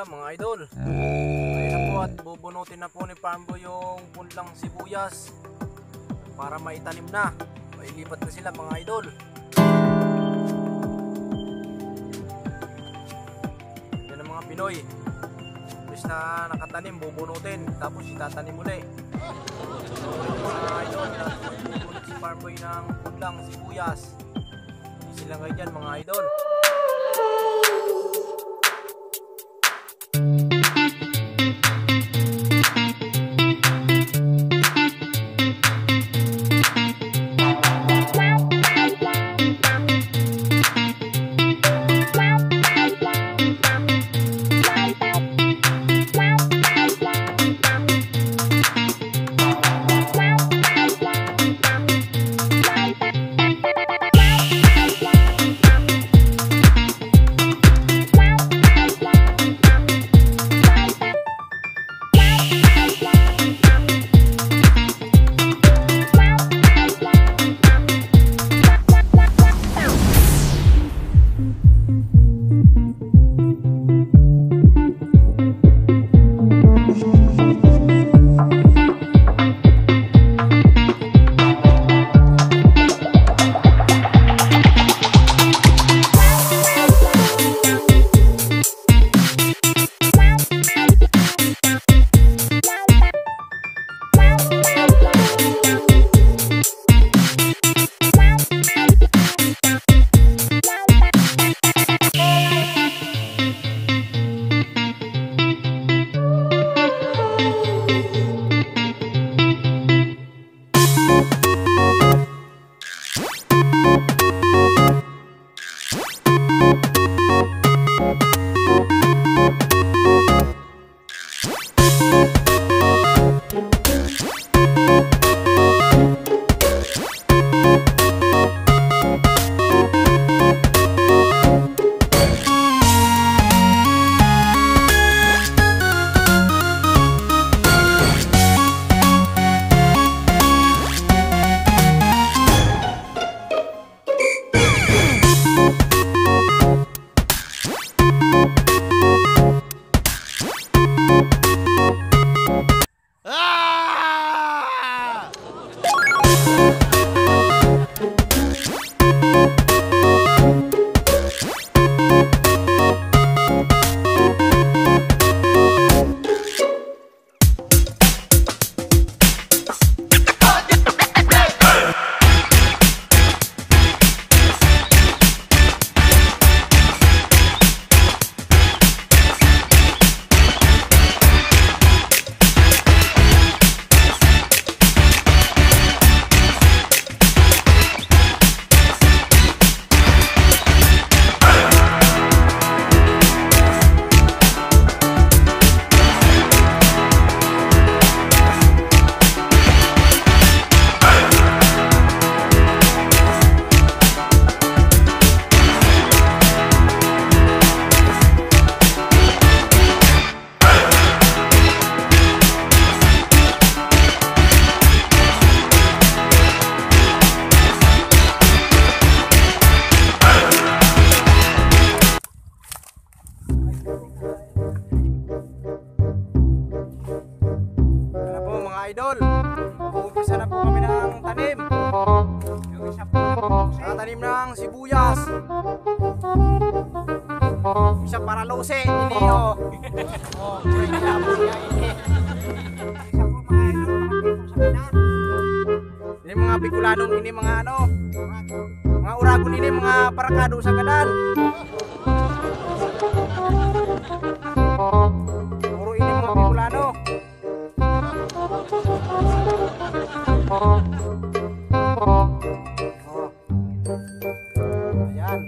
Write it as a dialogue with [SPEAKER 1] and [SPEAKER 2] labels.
[SPEAKER 1] umaga mga idol. Ayun na po at bubunutin na po ni Farmboy yung punlang sibuyas para maitanim na. Mailipat na sila mga idol. Yan ang mga Pinoy. Tapos na nakatanim, bubunutin. Tapos itatanim muli. Mga idol, bubunutin si Farmboy ng punlang sibuyas. Hindi sila ngayon dyan mga idol. Idol, umpisa na po kami ng tanim. Yung isa po tanim ng sibuyas. Isa para lose, ini oh. Oh, isa po siya ini. Isa po mga idol, mga sa kanan. Ini mga Bicolanong, ini mga ano, mga uragon, ini mga parakado sa kanan. Puro ini mga Bicolano. Ayan.